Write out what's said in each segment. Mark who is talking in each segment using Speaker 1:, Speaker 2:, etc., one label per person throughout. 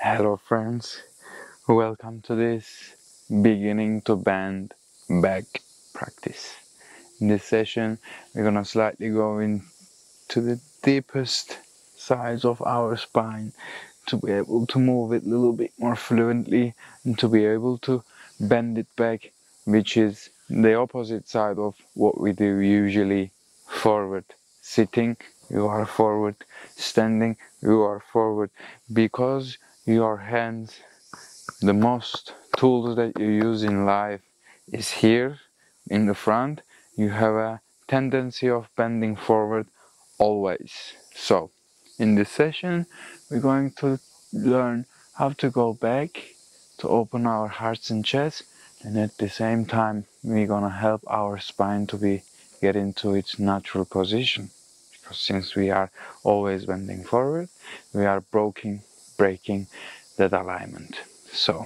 Speaker 1: Hello friends, welcome to this beginning to bend back practice. In this session we're gonna slightly go into the deepest sides of our spine to be able to move it a little bit more fluently and to be able to bend it back, which is the opposite side of what we do usually. Forward sitting, you are forward; standing, you are forward, because your hands, the most tools that you use in life, is here in the front. You have a tendency of bending forward always. So in this session we're going to learn how to go back to open our hearts and chest, and at the same time we're gonna help our spine to get into its natural position, because since we are always bending forward, we are breaking that alignment. So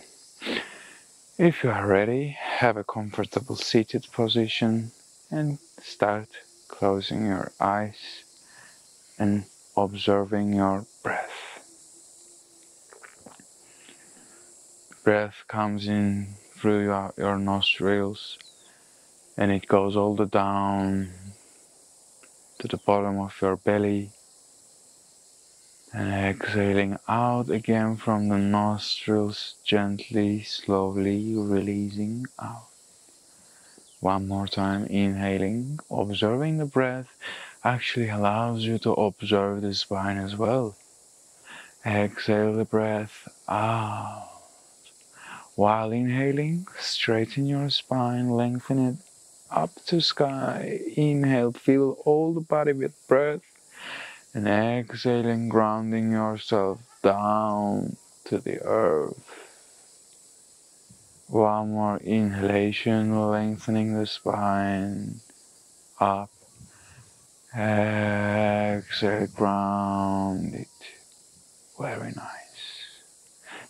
Speaker 1: if you are ready, have a comfortable seated position and start closing your eyes and observing your breath. Breath comes in through your nostrils and it goes all the down to the bottom of your belly, and exhaling out again from the nostrils, gently, slowly releasing out. One more time, inhaling, observing the breath actually allows you to observe the spine as well. Exhale the breath out. While inhaling, straighten your spine, lengthen it up to sky. Inhale, fill all the body with breath, and exhaling, grounding yourself down to the earth. One more inhalation, lengthening the spine, up. Exhale, ground it. Very nice.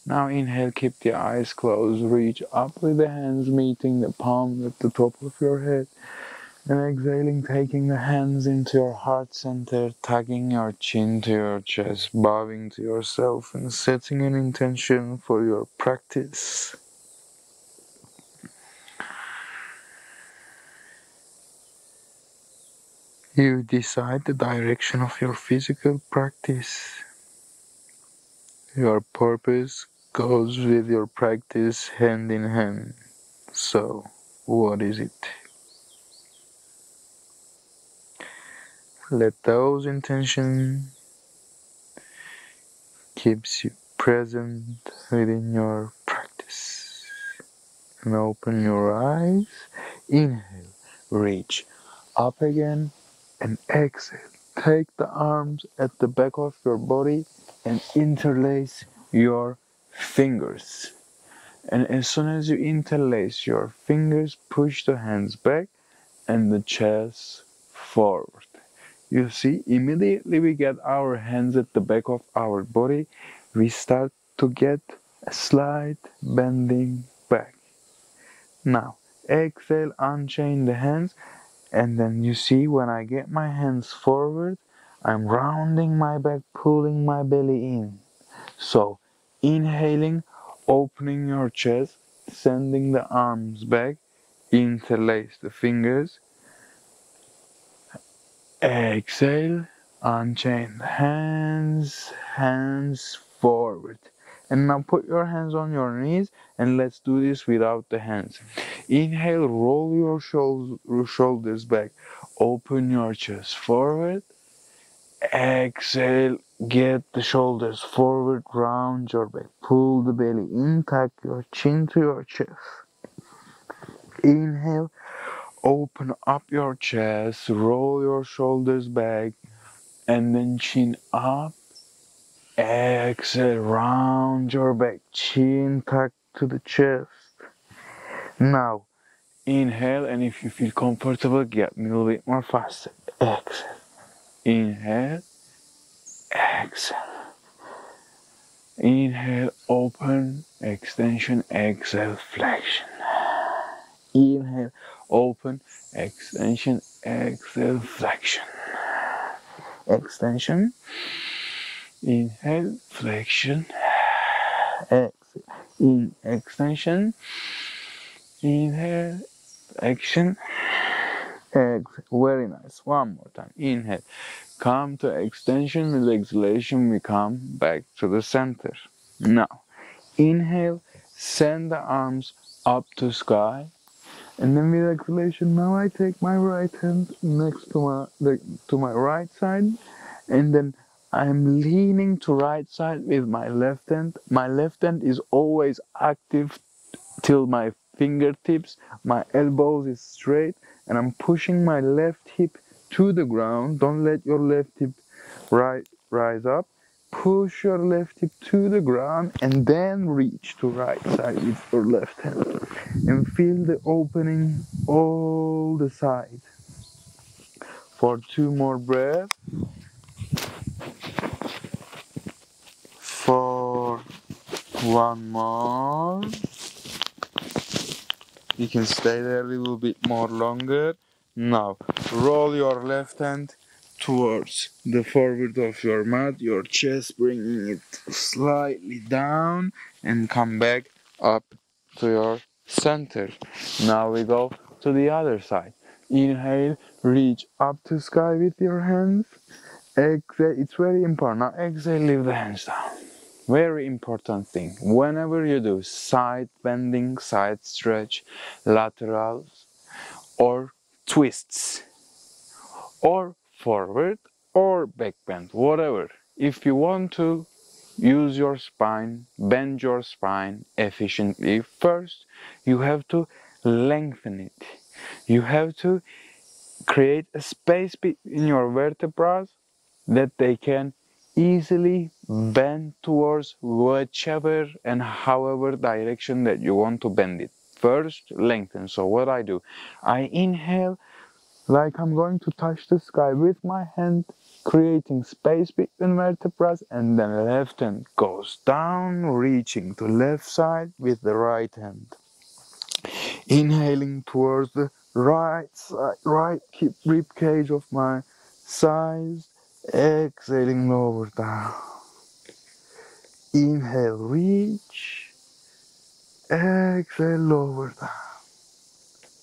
Speaker 1: Now inhale, keep the eyes closed, reach up with the hands meeting the palm at the top of your head. And exhaling, taking the hands into your heart center, tugging your chin to your chest, bowing to yourself and setting an intention for your practice. You decide the direction of your physical practice. Your purpose goes with your practice hand in hand. So, what is it? Let those intentions keeps you present within your practice. And open your eyes. Inhale, reach up again, and exhale. Take the arms at the back of your body and interlace your fingers. And as soon as you interlace your fingers, push the hands back and the chest forward. You see, immediately we get our hands at the back of our body, we start to get a slight bending back. Now, exhale, unchain the hands, and then you see when I get my hands forward, I'm rounding my back, pulling my belly in. So, inhaling, opening your chest, sending the arms back, interlace the fingers. Exhale, unchain the hands, hands forward. And now put your hands on your knees and let's do this without the hands. Inhale, roll your shoulders back, open your chest forward. Exhale, get the shoulders forward, round your back, pull the belly in, tuck your chin to your chest. Inhale, open up your chest, roll your shoulders back, and then chin up. Exhale, round your back, chin tuck to the chest. Now, inhale, and if you feel comfortable, get a little bit more faster. Exhale. Inhale. Exhale. Inhale, open, extension, exhale, flexion. Inhale, open, extension, exhale, flexion. Extension. Inhale, flexion. Exhale. In extension. Inhale. Action. Exhale. Very nice. One more time. Inhale. Come to extension. With exhalation, we come back to the center. Now, inhale. Send the arms up to sky. And then with exhalation, now I take my right hand next to my right side, and then I'm leaning to right side with my left hand. My left hand is always active till my fingertips, my elbows is straight, and I'm pushing my left hip to the ground. Don't let your left hip rise up. Push your left hip to the ground and then reach to right side with your left hand. And feel the opening all the side. For 2 more breaths. For 1 more. You can stay there a little bit more longer. Now, roll your left hand towards the forward of your mat, your chest, bringing it slightly down, and come back up to your center. Now we go to the other side. Inhale, reach up to sky with your hands. Exhale, it's very important. Now exhale, leave the hands down. Very important thing. Whenever you do side bending, side stretch, laterals, or twists, or forward, or back bend, whatever. If you want to use your spine, bend your spine efficiently, first you have to lengthen it. You have to create a space between your vertebrae that they can easily bend towards whichever and however direction that you want to bend it. First, lengthen. So what I do, I inhale like I'm going to touch the sky with my hand, creating space between vertebrae, and then left hand goes down, reaching to left side with the right hand. Inhaling towards the right side, right rib cage of my sides. Exhaling lower down. Inhale, reach. Exhale, lower down.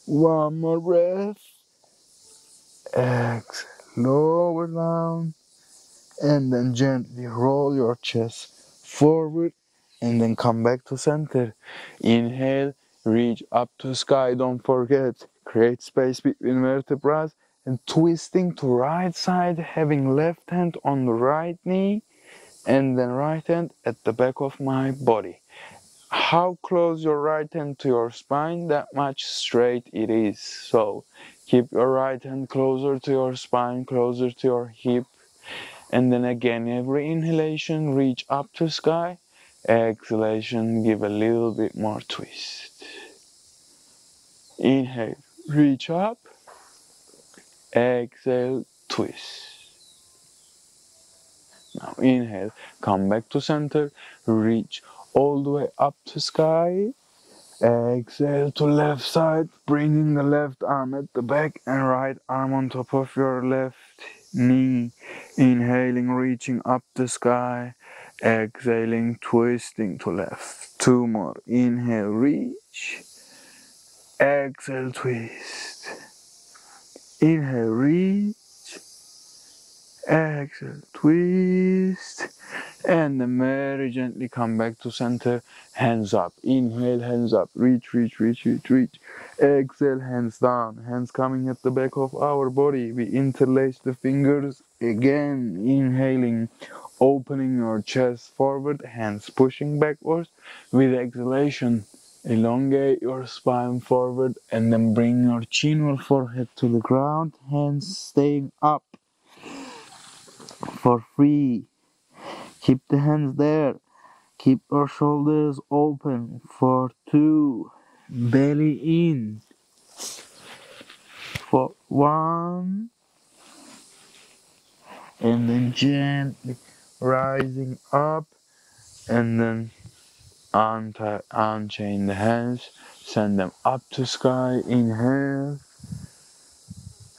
Speaker 1: One more breath. Exhale, lower down. And then gently roll your chest forward and then come back to center. Inhale, reach up to sky. Don't forget, create space between vertebrae. And twisting to right side, having left hand on the right knee, and then right hand at the back of my body. How close your right hand to your spine, that much straight it is. So keep your right hand closer to your spine, closer to your hip. And then again, every inhalation, reach up to sky. Exhalation, give a little bit more twist. Inhale, reach up. Exhale, twist. Now inhale, come back to center, reach all the way up to sky. Exhale to left side, bringing the left arm at the back and right arm on top of your left knee. Inhaling, reaching up the sky. Exhaling, twisting to left. 2 more. Inhale, reach. Exhale, twist. Inhale, reach. Exhale, twist. And then very gently come back to center. Hands up. Inhale, hands up. Reach, reach, reach, reach, reach. Exhale, hands down. Hands coming at the back of our body. We interlace the fingers. Again, inhaling, opening your chest forward. Hands pushing backwards. With exhalation, elongate your spine forward. And then bring your chin or forehead to the ground. Hands staying up. For 3. Keep the hands there. Keep your shoulders open. For 2. Belly in. For 1. And then gently rising up. And then unchain the hands. Send them up to sky. Inhale.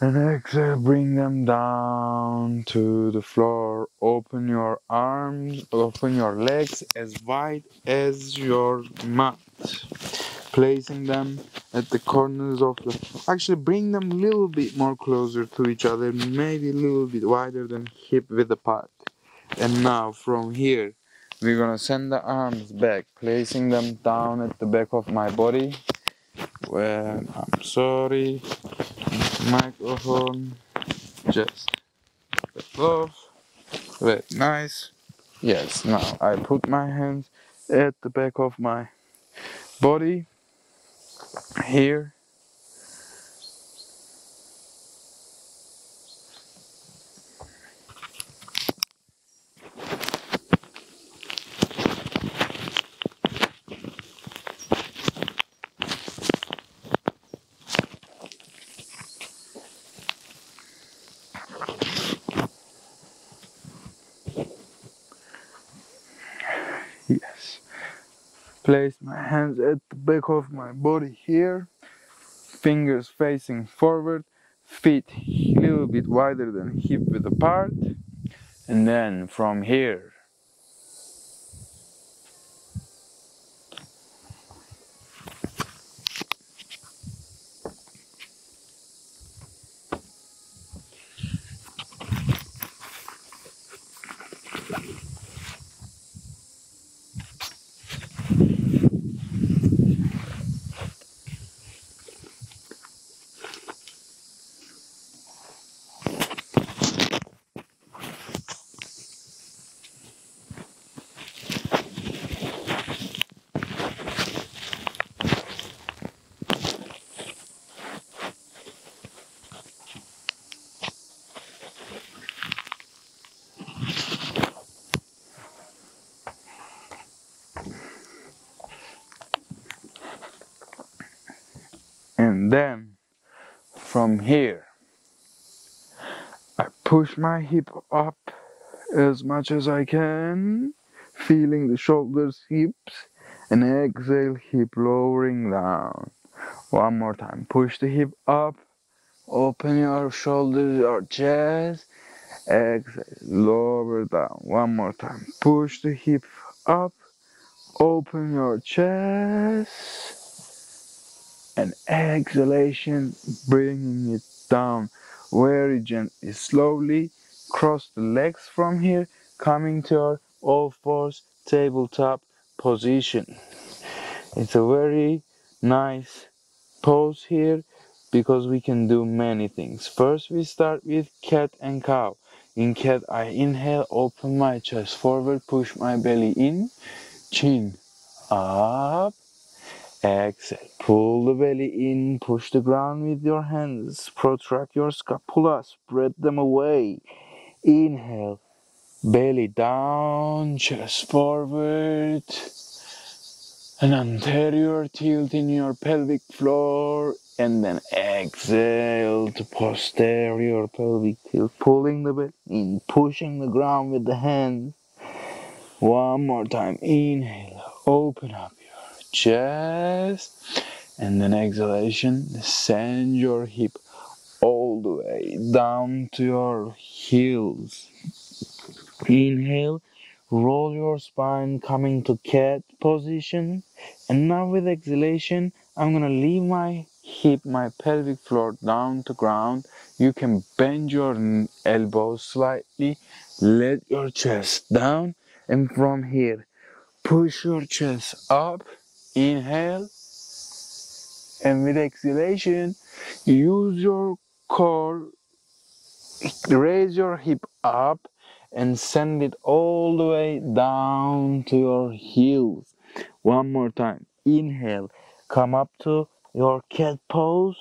Speaker 1: And exhale, bring them down to the floor. Open your arms, open your legs as wide as your mat. Placing them at the corners of the... Actually, bring them a little bit more closer to each other. Maybe a little bit wider than hip width apart. And now from here, we're gonna send the arms back. Placing them down at the back of my body. Well, I'm sorry. Microphone. Just off. Very nice. Yes, now I put my hands at the back of my body here. Yes. Place my hands at the back of my body here. Fingers facing forward. Feet a little bit wider than hip width apart. And then from here, and then from here, I push my hip up as much as I can, feeling the shoulders, hips, and exhale, hip lowering down. One more time, push the hip up, open your shoulders, your chest, exhale, lower down. One more time, push the hip up, open your chest, and exhalation, bringing it down very gently, slowly. Cross the legs from here, coming to your all fours tabletop position. It's a very nice pose here because we can do many things. First, we start with cat and cow. In cat, I inhale, open my chest forward, push my belly in, chin up. Exhale, pull the belly in, push the ground with your hands, protract your scapula, spread them away. Inhale, belly down, chest forward, an anterior tilt in your pelvic floor, and then exhale to posterior pelvic tilt, pulling the belly in, pushing the ground with the hands. One more time, inhale, open up your chest, and then exhalation, send your hip all the way down to your heels. Inhale, roll your spine coming to cat position, and now with exhalation, I'm gonna leave my hip, my pelvic floor down to ground. You can bend your elbows slightly, let your chest down, and from here, push your chest up, inhale, and with exhalation, use your core, raise your hip up, and send it all the way down to your heels. One more time. Inhale, come up to your cat pose.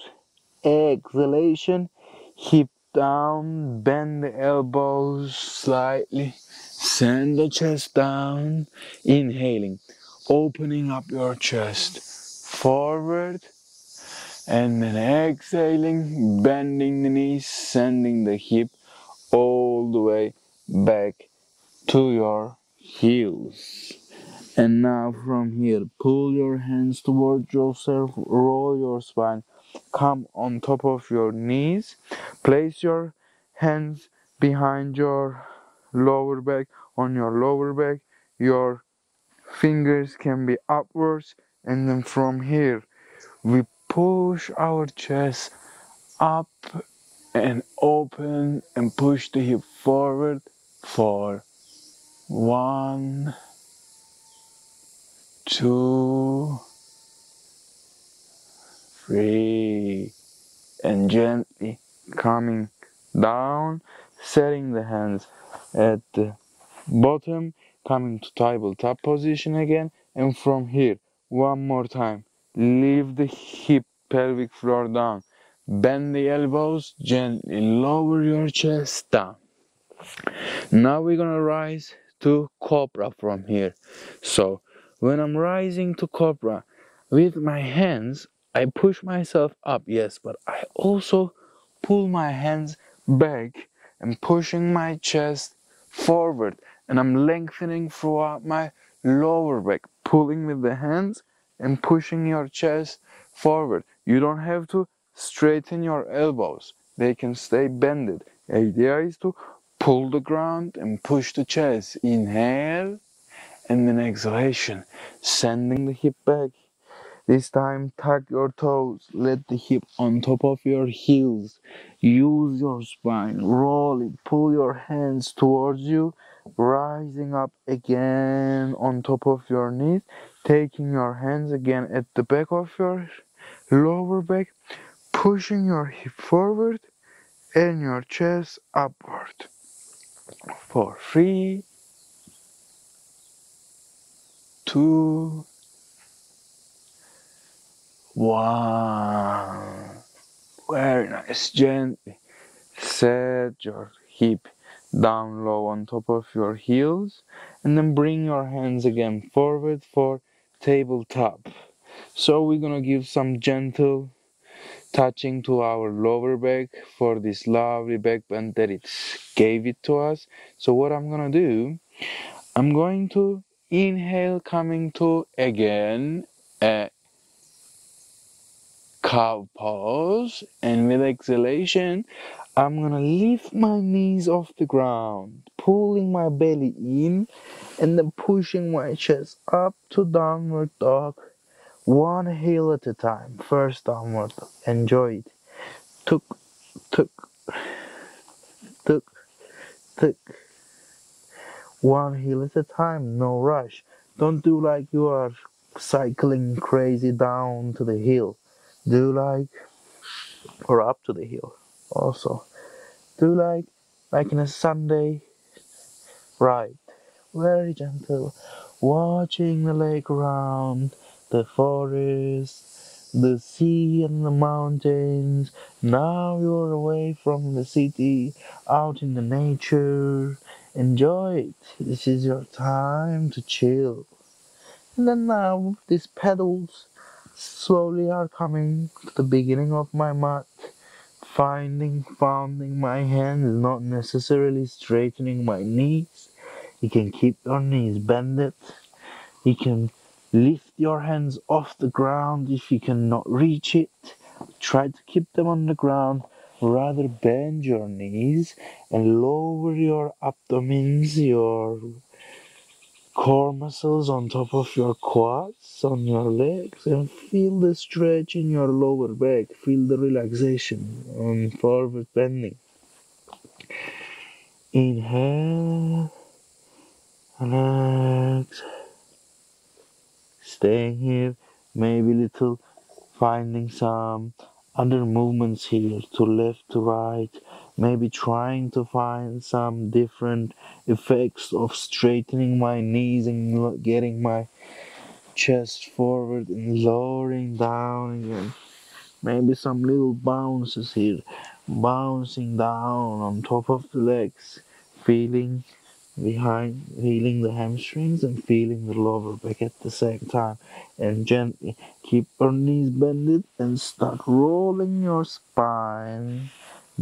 Speaker 1: Exhalation, hip down, bend the elbows slightly, send the chest down. Inhaling, opening up your chest forward, and then exhaling, bending the knees, sending the hip all the way back to your heels. And now from here, pull your hands towards yourself, roll your spine come on top of your knees. Place your hands behind your lower back, on your lower back. Your fingers can be upwards, and then from here we push our chest up and open and push the hip forward for 1, 2, 3, and gently coming down, setting the hands at the bottom, coming to tabletop position again, and from here, one more time, leave the hip pelvic floor down, bend the elbows, gently lower your chest down. Now we're gonna rise to cobra from here. So when I'm rising to cobra with my hands, I push myself up, yes, but I also pull my hands back and pushing my chest forward, and I'm lengthening throughout my lower back, pulling with the hands and pushing your chest forward. You don't have to straighten your elbows, they can stay bended. Idea is to pull the ground and push the chest. Inhale, and then exhalation, sending the hip back. This time, tuck your toes, let the hip on top of your heels. Use your spine, roll it, pull your hands towards you, rising up again on top of your knees, taking your hands again at the back of your lower back, pushing your hip forward and your chest upward. For 3, 2, 1. Very nice. Gently set your hip down low on top of your heels, and then bring your hands again forward for tabletop. So we're gonna give some gentle touching to our lower back for this lovely back bend that it gave it to us. So what I'm gonna do, I'm going to inhale, coming to again a cow pose, and with exhalation I'm gonna lift my knees off the ground, pulling my belly in and then pushing my chest up to downward dog, one heel at a time. First downward dog, enjoy it. Tuk, tuk, tuk, tuk. One heel at a time, no rush. Don't do like you are cycling crazy down to the hill. Do like, or up to the hill also. Do like in a Sunday ride. Very gentle. Watching the lake around, the forest, the sea and the mountains. Now you're away from the city, out in the nature. Enjoy it. This is your time to chill. And then now these pedals slowly are coming to the beginning of my mat. Founding my hands, not necessarily straightening my knees. You can keep your knees bended. You can lift your hands off the ground if you cannot reach it. Try to keep them on the ground. Rather bend your knees and lower your abdomens, your core muscles on top of your quads, on your legs, and feel the stretch in your lower back. Feel the relaxation on forward bending. Inhale and exhale. Staying here, maybe little finding some other movements here, to left, to right, maybe trying to find some different effects of straightening my knees and getting my chest forward and lowering down again. Maybe some little bounces here, bouncing down on top of the legs, feeling the hamstrings and feeling the lower back at the same time. And gently keep your knees bended and start rolling your spine,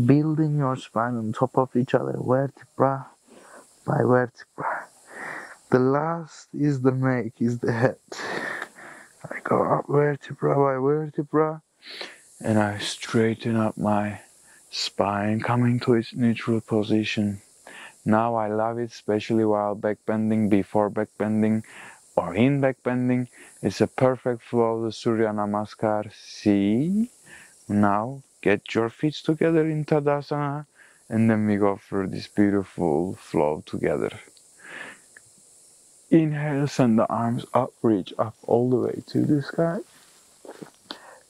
Speaker 1: building your spine on top of each other, vertebra by vertebra. The last is the neck, is the head. I go up vertebra by vertebra, and I straighten up my spine, coming to its neutral position. Now I love it, especially while backbending, before backbending, or in backbending. It's a perfect flow, the Surya Namaskar. See? Now get your feet together in Tadasana, and then we go through this beautiful flow together. Inhale, send the arms up, reach up all the way to the sky.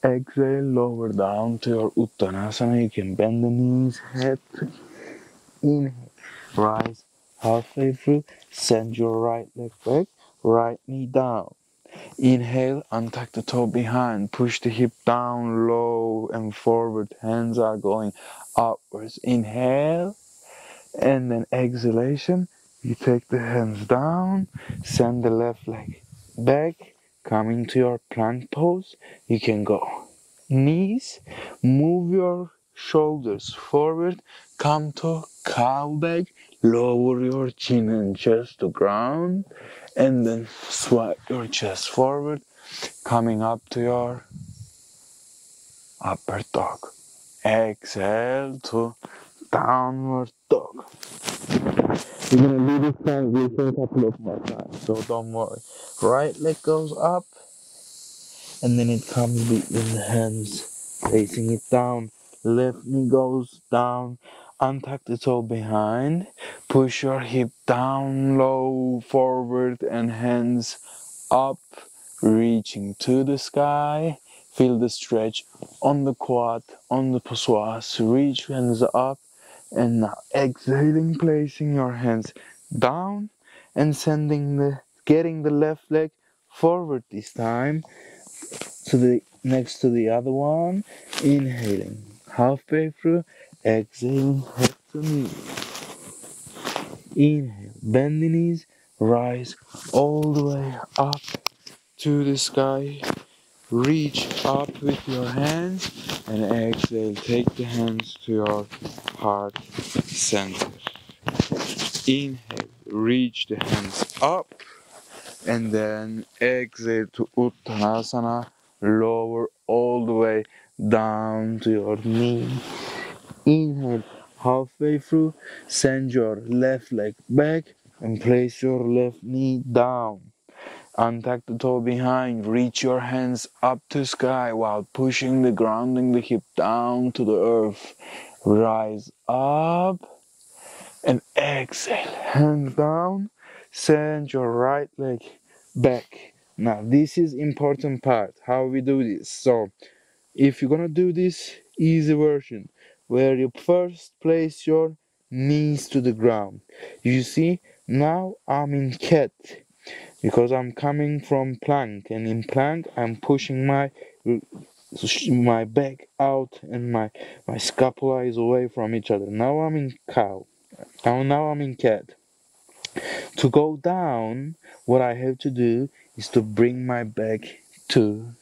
Speaker 1: Exhale, lower down to your Uttanasana. You can bend the knees, head. Inhale, rise halfway through, send your right leg back, right knee down. Inhale, untuck the toe behind, push the hip down, low and forward, hands are going upwards. Inhale, and then exhalation, you take the hands down, send the left leg back, coming to your plank pose. You can go knees, move your shoulders forward, come to cow back, lower your chin and chest to ground, and then swipe your chest forward, coming up to your upper dog. Exhale to downward dog. You're gonna do this transition a couple of more times, so don't worry. Right leg goes up, and then it comes between the hands, placing it down. Left knee goes down, untuck the toe behind, push your hip down low, forward, and hands up, reaching to the sky. Feel the stretch on the quad, on the psoas. Reach hands up, and now exhaling, placing your hands down and getting the left leg forward this time to the next to the other one. Inhaling halfway through, exhaling head to knee. Inhale, bend the knees, rise all the way up to the sky. Reach up with your hands, and exhale, take the hands to your heart center. Inhale, reach the hands up, and then exhale to Uttanasana, lower all the way down to your knee. Inhale, halfway through, send your left leg back and place your left knee down. Untuck the toe behind, reach your hands up to sky while pushing grounding the hip down to the earth. Rise up and exhale, hands down, send your right leg back. Now this is important part, how we do this. So if you're gonna do this easy version, where you first place your knees to the ground. You see, now I'm in cat, because I'm coming from plank, and in plank I'm pushing my back out and my scapula is away from each other. Now I'm in cow. Now I'm in cat. To go down, what I have to do is to bring my back to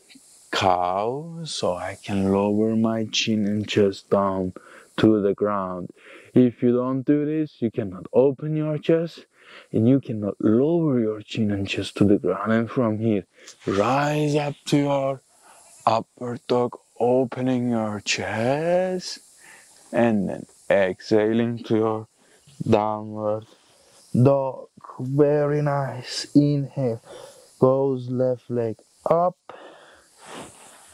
Speaker 1: cow, so I can lower my chin and chest down to the ground. If you don't do this, you cannot open your chest and you cannot lower your chin and chest to the ground. And from here, rise up to your upper dog, opening your chest, and then exhaling to your downward dog. Very nice. Inhale, goes left leg up.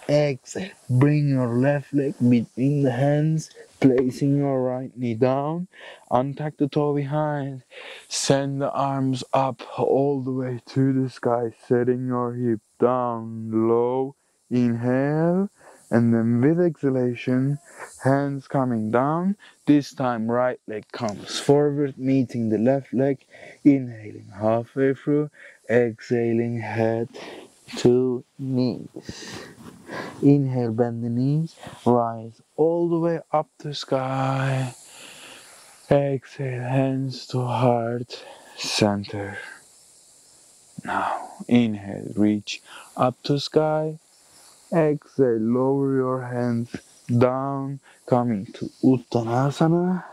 Speaker 1: Exhale, bring your left leg between the hands, placing your right knee down. Untuck the toe behind. Send the arms up all the way to the sky, setting your hip down low. Inhale, and then with exhalation, hands coming down. This time right leg comes forward, meeting the left leg. Inhaling halfway through, exhaling head to knees. Inhale, bend the knees, rise all the way up to sky. Exhale, hands to heart center. Now, inhale, reach up to sky. Exhale, lower your hands down, coming to Uttanasana.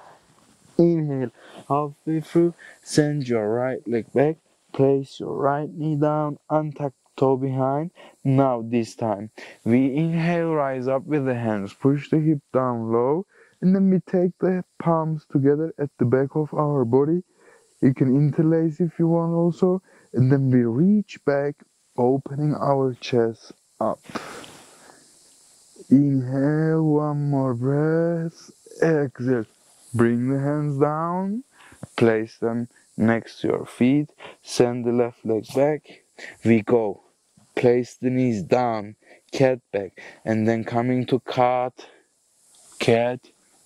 Speaker 1: Inhale, halfway through, send your right leg back, place your right knee down, untuck toe behind. Now this time, we inhale, rise up with the hands, push the hip down low, and then we take the palms together at the back of our body. You can interlace if you want also, and then we reach back, opening our chest up. Inhale, one more breath. Exhale. Bring the hands down. Place them next to your feet. Send the left leg back. We go. Place the knees down. Cat back. And then coming to cat.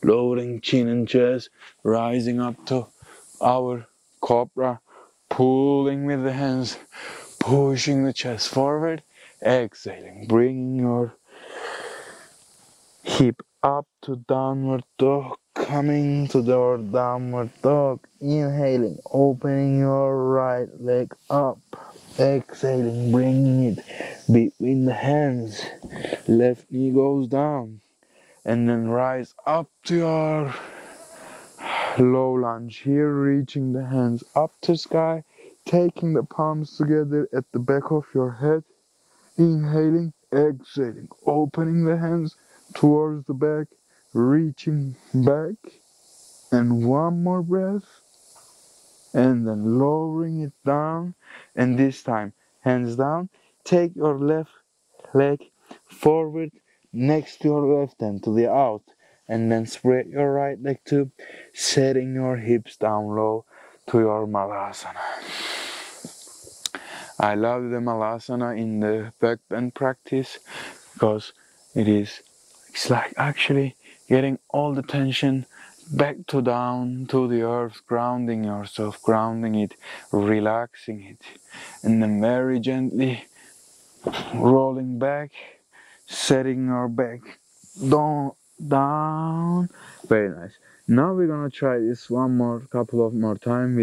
Speaker 1: Lowering chin and chest. Rising up to our cobra. Pulling with the hands. Pushing the chest forward. Exhaling. Bringing your hip up to downward dog, coming to the downward dog, inhaling, opening your right leg up, exhaling, bringing it between the hands, left knee goes down, and then rise up to your low lunge here, reaching the hands up to sky, taking the palms together at the back of your head, inhaling, exhaling, opening the hands towards the back, reaching back, and one more breath, and then lowering it down, and this time, hands down, take your left leg forward next to your left hand to the out, and then spread your right leg too, setting your hips down low to your Malasana. I love the Malasana in the backbend practice because it's like actually getting all the tension back to down to the earth, grounding yourself, grounding it, relaxing it, and then very gently rolling back, setting your back down. Very nice. Now we're gonna try this couple of more time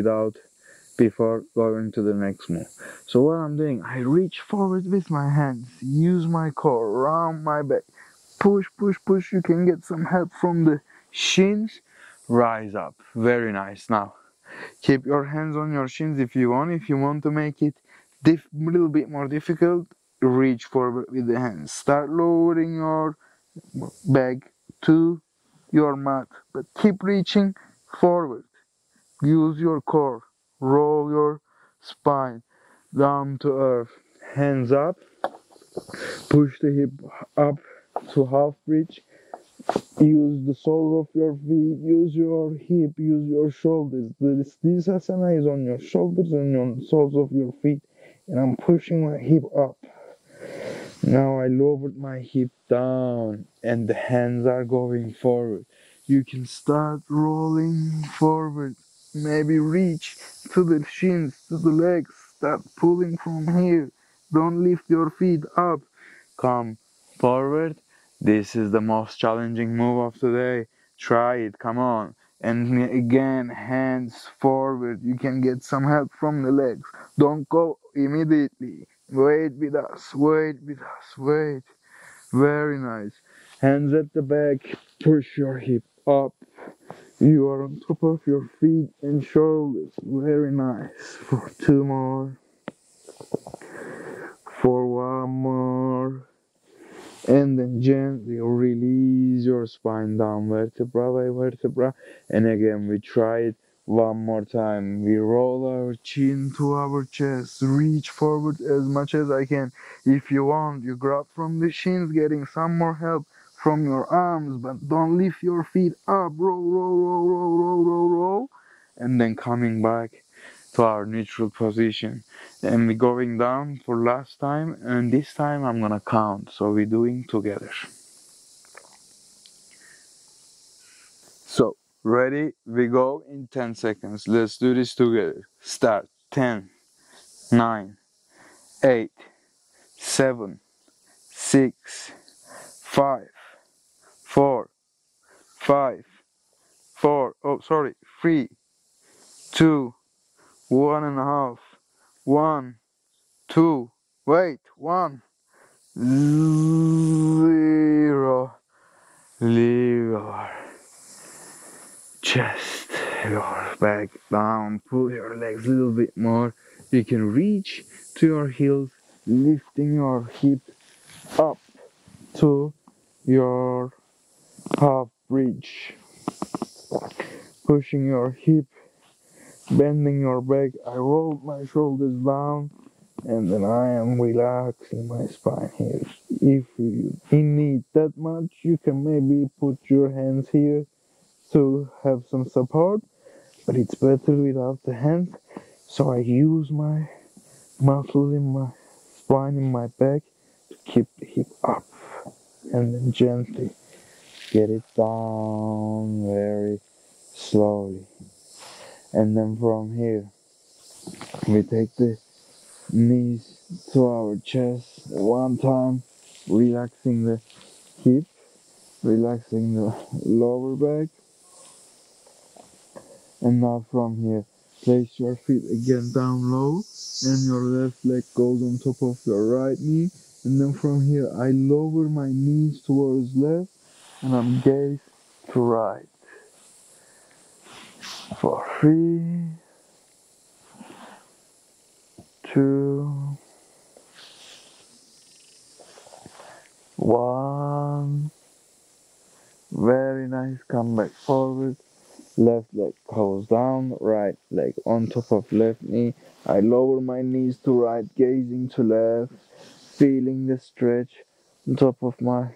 Speaker 1: before going to the next move. So what I'm doing, I reach forward with my hands, use my core, round my back, push, push, push. You can get some help from the shins, rise up. Very nice. Now, keep your hands on your shins if you want. If you want to make it a little bit more difficult, reach forward with the hands. Start lowering your back to your mat, but keep reaching forward. Use your core, roll your spine down to earth, hands up, push the hip up to half bridge, use the soles of your feet, use your hip, use your shoulders. This asana is on your shoulders and on the soles of your feet, and I'm pushing my hip up. Now I lowered my hip down and the hands are going forward. You can start rolling forward. Maybe reach to the shins, to the legs. Start pulling from here. Don't lift your feet up. Come forward. This is the most challenging move of today. Try it. Come on. And again, hands forward. You can get some help from the legs. Don't go immediately. Wait with us. Wait with us. Wait. Very nice. Hands at the back. Push your hip up. You are on top of your feet and shoulders. Very nice. For two more. For one more. And then gently release your spine down vertebra by vertebra. And again, we try it one more time. We roll our chin to our chest. Reach forward as much as I can. If you want, you grab from the shins, getting some more help from your arms, but don't lift your feet up. Roll, roll, roll, roll, roll, roll, roll. And then coming back to our neutral position, and we're going down for last time, and this time I'm gonna count, so we're doing together. So ready, we go in 10 seconds. Let's do this together. Start. 10, 9, 8, 7, 6, 5, 4, 5, 4, 3, 2, 1.5, 1, 2, wait, 1, 0. Leave your chest, your back down, pull your legs a little bit more. You can reach to your heels, lifting your hip up to your half bridge, pushing your hip, bending your back. I rolled my shoulders down and then I am relaxing my spine here. If you need that much, you can maybe put your hands here to have some support, but it's better without the hands. So I use my muscles in my spine, in my back, to keep the hip up and then gently get it down very slowly. And then from here, we take the knees to our chest one time, relaxing the hip, relaxing the lower back. And now from here, place your feet again down low and your left leg goes on top of your right knee. And then from here, I lower my knees towards left and I'm gaze to right. For 3, 2, 1. Very nice. Come back forward. Left leg goes down, right leg on top of left knee. I lower my knees to right, gazing to left, feeling the stretch on top of my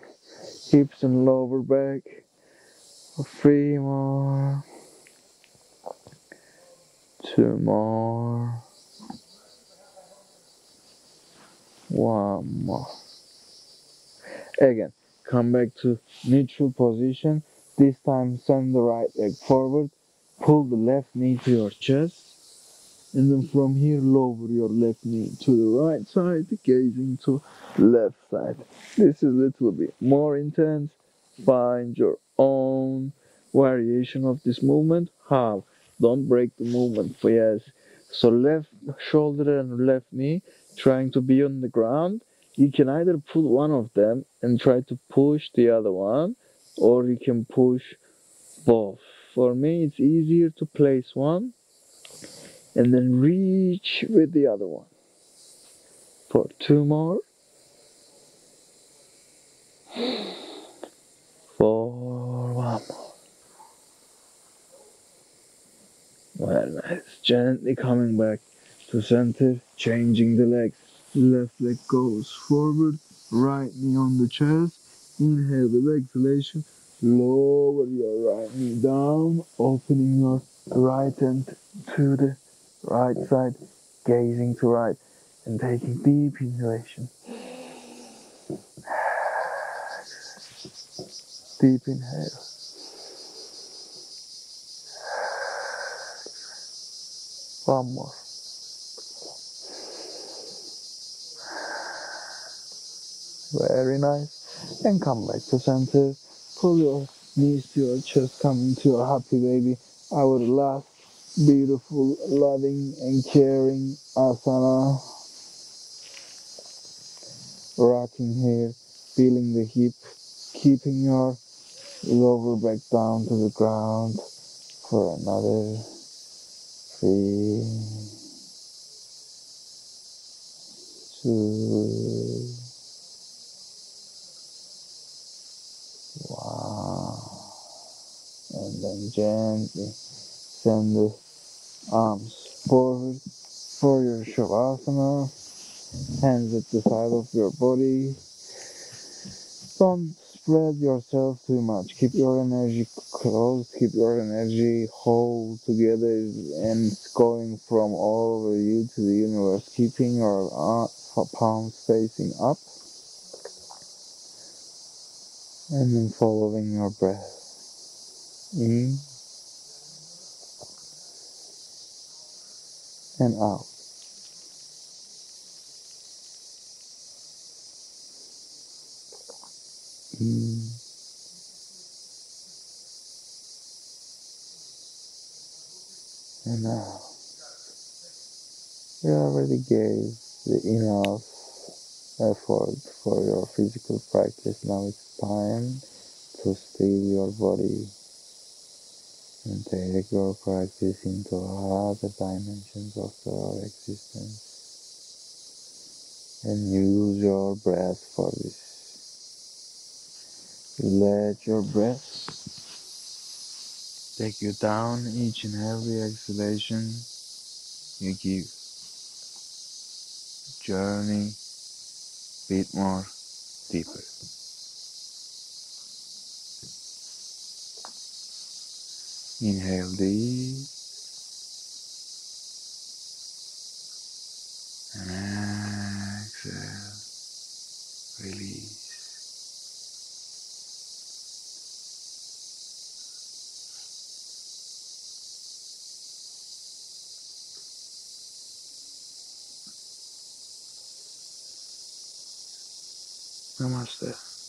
Speaker 1: hips and lower back. 3 more, 2 more, 1 more. Again, come back to neutral position. This time send the right leg forward, pull the left knee to your chest. And then from here, lower your left knee to the right side, gazing to left side. This is a little bit more intense. Find your own variation of this movement. How? Don't break the movement. Yes. So left shoulder and left knee trying to be on the ground. You can either pull one of them and try to push the other one, or you can push both. For me, it's easier to place one and then reach with the other one. For 2 more. 4, 1 more. Well, nice. Gently coming back to center, changing the legs. Left leg goes forward, right knee on the chest. Inhale with exhalation. Lower your right knee down, opening your right hand to the right side, gazing to right, and taking deep inhalation. Deep inhale. One more. Very nice. And come back to center. Pull your knees to your chest, come into your happy baby. Our last beautiful, loving and caring asana. Rocking here, feeling the hip, keeping your lower back down to the ground for another 3, 2, 1. And then gently send the arms forward for your Shavasana. Hands at the side of your body. Don't spread yourself too much. Keep your energy close, keep your energy whole together and going from all over you to the universe. Keeping your palms facing up and then following your breath. In and out. In and out. You already gave the enough effort for your physical practice. Now it's time to still your body and take your practice into other dimensions of your existence. and use your breath for this. You let your breath take you down each and every exhalation you give. Journey a bit more deeper. Inhale deep and exhale. Release. Namaste.